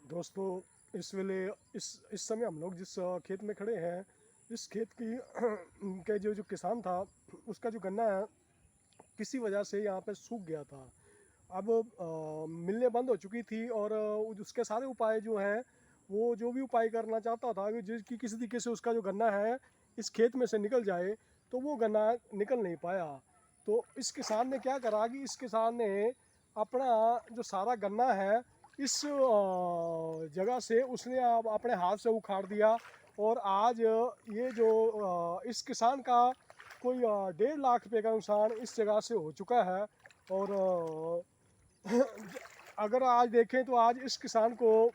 दोस्तों, इस समय हम लोग जिस खेत में खड़े हैं, इस खेत की के जो जो किसान था, उसका जो गन्ना है किसी वजह से यहाँ पे सूख गया था। अब मिलने बंद हो चुकी थी और उसके सारे उपाय जो हैं, वो जो भी उपाय करना चाहता था कि जिसकी किसी तरीके से उसका जो गन्ना है इस खेत में से निकल जाए, तो वो गन्ना निकल नहीं पाया। तो इस किसान ने क्या करा कि इस किसान ने अपना जो सारा गन्ना है इस जगह से उसने अपने हाथ से उखाड़ दिया। और आज ये जो इस किसान का कोई 1.5 लाख रुपए का नुकसान इस जगह से हो चुका है। और अगर आज देखें तो आज इस किसान को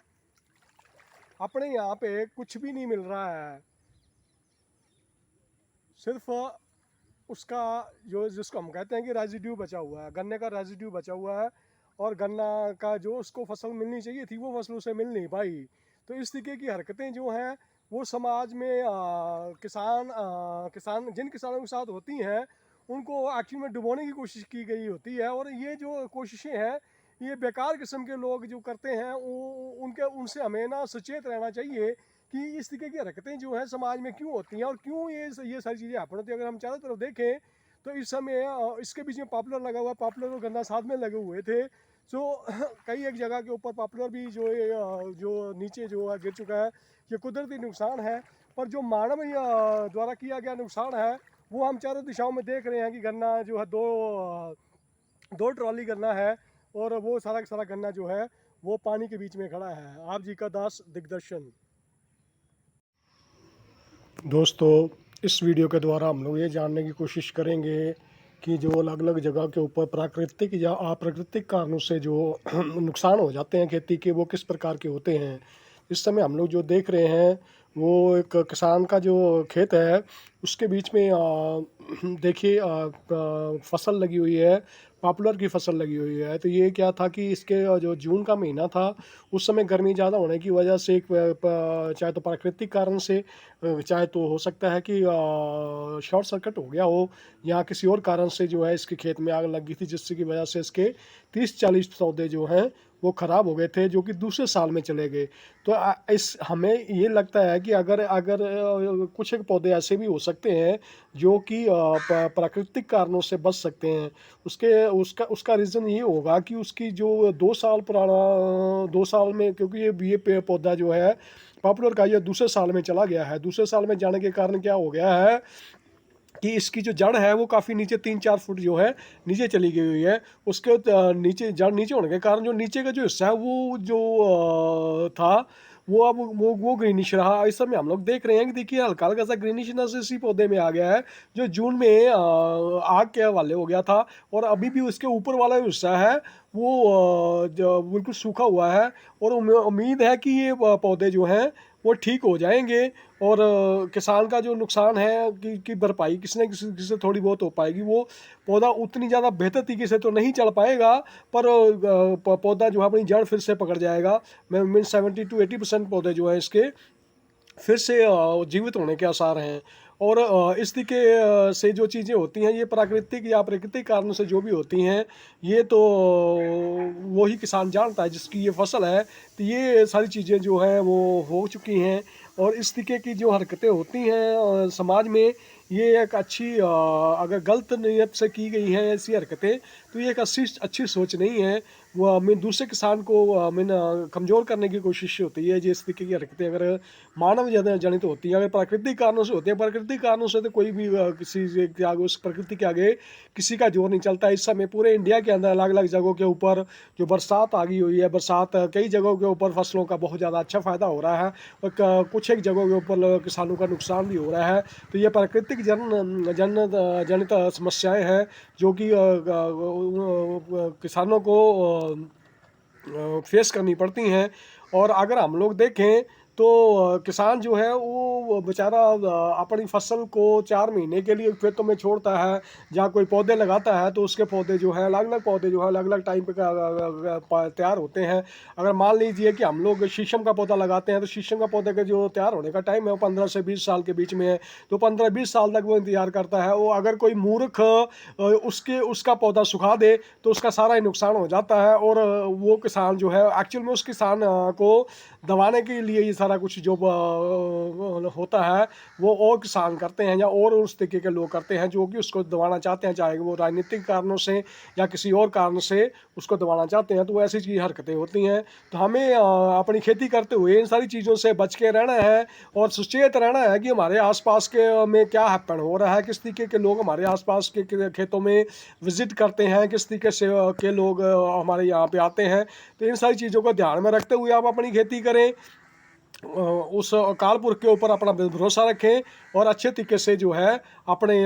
अपने यहाँ पे कुछ भी नहीं मिल रहा है, सिर्फ उसका जो जिसको हम कहते हैं कि रेजिड्यू बचा हुआ है, गन्ने का रेजिड्यू बचा हुआ है। और गन्ना का जो उसको फसल मिलनी चाहिए थी वो फसल उसे मिल नहीं पाई। तो इस तरीके की हरकतें जो हैं वो समाज में किसान जिन किसानों के साथ होती हैं उनको एक्चुअली में डुबोने की कोशिश की गई होती है। और ये जो कोशिशें हैं ये बेकार किस्म के लोग जो करते हैं उनके उनसे हमें ना सचेत रहना चाहिए कि इस तरीके की हरकतें जो हैं समाज में क्यों होती हैं और क्यों ये सारी चीज़ें हैपन होती हैं। अगर हम चारों तरफ देखें तो इस समय इसके बीच में पॉपुलर लगा हुआ, पॉपुलर और गन्ना साथ में लगे हुए थे। सो कई एक जगह के ऊपर पॉपुलर भी जो नीचे जो है गिर चुका है। ये कुदरती नुकसान है, पर जो मानव द्वारा किया गया नुकसान है वो हम चारों दिशाओं में देख रहे हैं कि गन्ना जो है दो ट्रॉली गन्ना है और वो सारा का सारा गन्ना जो है वो पानी के बीच में खड़ा है। आप जी का दास दिग्दर्शन। दोस्तों, इस वीडियो के द्वारा हम लोग ये जानने की कोशिश करेंगे कि जो अलग अलग जगह के ऊपर प्राकृतिक या अप्राकृतिक कारणों से जो नुकसान हो जाते हैं खेती के, वो किस प्रकार के होते हैं। इस समय हम लोग जो देख रहे हैं वो एक किसान का जो खेत है उसके बीच में देखिए फसल लगी हुई है, पॉपुलर की फसल लगी हुई है। तो ये क्या था कि इसके जो जून का महीना था उस समय गर्मी ज़्यादा होने की वजह से चाहे तो प्राकृतिक कारण से चाहे तो हो सकता है कि शॉर्ट सर्किट हो गया हो या किसी और कारण से जो है इसके खेत में आग लग गई थी, जिससे की वजह से इसके 30-40 पौधे जो हैं वो ख़राब हो गए थे, जो कि दूसरे साल में चले गए। तो इस हमें ये लगता है कि अगर अगर कुछ एक पौधे ऐसे भी हो सकते हैं जो कि प्राकृतिक कारणों से बच सकते हैं। उसके उसका उसका रीज़न ये होगा कि उसकी जो 2 साल पुराना 2 साल में, क्योंकि ये पेड़ पौधा जो है पॉपुलर का ये दूसरे साल में चला गया है। दूसरे साल में जाने के कारण क्या हो गया है कि इसकी जो जड़ है वो काफ़ी नीचे 3-4 फुट जो है नीचे चली गई हुई है। उसके नीचे जड़ नीचे होने के कारण जो नीचे का जो हिस्सा है वो जो था वो अब वो ग्रीनिश रहा। इस समय हम लोग देख रहे हैं कि देखिए हल्का हल्का सा ग्रीनिशनेस इसी पौधे में आ गया है, जो जून में आग के हवाले हो गया था। और अभी भी उसके ऊपर वाला जो हिस्सा है वो जो बिल्कुल सूखा हुआ है। और उम्मीद है कि ये पौधे जो हैं वो ठीक हो जाएंगे। और किसान का जो नुकसान है की भरपाई किसी न किसी से थोड़ी बहुत हो पाएगी। वो पौधा उतनी ज़्यादा बेहतर तरीके से तो नहीं चल पाएगा, पर पौधा जो है अपनी जड़ फिर से पकड़ जाएगा। मैं मीन 70-80% पौधे जो है इसके फिर से जीवित होने के आसार हैं। और इस तरीके से जो चीज़ें होती हैं ये प्राकृतिक या प्राकृतिक कारणों से जो भी होती हैं, ये तो वही किसान जानता है जिसकी ये फसल है। तो ये सारी चीज़ें जो हैं वो हो चुकी हैं। और इस तरीके की जो हरकतें होती हैं समाज में, ये एक अच्छी अगर गलत नीयत से की गई हैं ऐसी हरकतें, तो ये एक अच्छी सोच नहीं है। वो मीन दूसरे किसान को कमज़ोर करने की कोशिश होती है। जिस तरीके की हरकतें अगर मानव जनित होती हैं, अगर प्राकृतिक कारणों से होती हैं, प्राकृतिक कारणों से तो कोई भी किसी के आगे, उस प्रकृति के आगे किसी का जोर नहीं चलता। इस समय पूरे इंडिया के अंदर अलग अलग जगहों के ऊपर जो बरसात आ गई हुई है, बरसात कई जगहों के ऊपर फसलों का बहुत ज़्यादा अच्छा फ़ायदा हो रहा है और कुछ एक जगहों के ऊपर किसानों का नुकसान भी हो रहा है। तो ये प्राकृतिक जनित समस्याएं हैं जो कि किसानों को फेस करनी पड़ती हैं। और अगर हम लोग देखें तो किसान जो है वो बेचारा अपनी फसल को 4 महीने के लिए खेतों में छोड़ता है, जहाँ कोई पौधे लगाता है तो उसके पौधे जो है अलग-अलग पौधे जो है अलग-अलग टाइम पे तैयार होते हैं। अगर मान लीजिए कि हम लोग शीशम का पौधा लगाते हैं तो शीशम का पौधे का जो तैयार होने का टाइम है वो 15 से 20 साल के बीच में है। तो 15-20 साल तक वो इंतज़ार करता है। वो अगर कोई मूर्ख उसका पौधा सुखा दे तो उसका सारा ही नुकसान हो जाता है, और वो किसान जो है एक्चुअल में उस किसान को दबाने के लिए ये सारा कुछ जो होता है वो और किसान करते हैं या और उस तरीके के लोग करते हैं जो कि उसको दबाना चाहते हैं, चाहे वो राजनीतिक कारणों से या किसी और कारण से उसको दबाना चाहते हैं, तो ऐसी चीज़ हरकतें होती हैं। तो हमें अपनी खेती करते हुए इन सारी चीज़ों से बच के रहना है और सचेत रहना है कि हमारे आसपास के में क्या हैपन हो रहा है, किस तरीके के लोग हमारे आसपास के खेतों में विजिट करते हैं, किस तरीके से के लोग हमारे यहाँ पे आते हैं। तो इन सारी चीज़ों को ध्यान में रखते हुए आप अपनी खेती करें, उस अकाल पुरख के ऊपर अपना भरोसा रखें और अच्छे तरीके से जो है अपने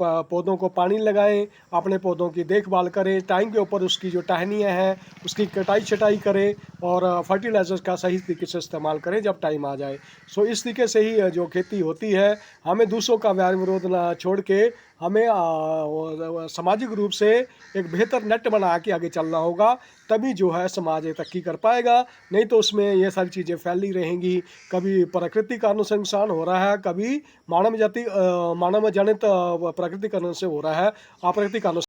पौधों को पानी लगाएं, अपने पौधों की देखभाल करें, टाइम के ऊपर उसकी जो टहनियाँ हैं उसकी कटाई छटाई करें और फर्टिलाइज़र का सही तरीके से इस्तेमाल करें जब टाइम आ जाए। सो इस तरीके से ही जो खेती होती है, हमें दूसरों का व्यार विरोध ना छोड़ के हमें सामाजिक रूप से एक बेहतर नेट बना के आगे चलना होगा, तभी जो है समाज ये तरक्की कर पाएगा। नहीं तो उसमें ये सारी चीज़ें फैली रहेंगी। कभी प्राकृतिक कारणों से नुकसान हो रहा है, कभी मानव जनित प्राकृतिक कारणों से हो रहा है, अप्राकृतिक कारणों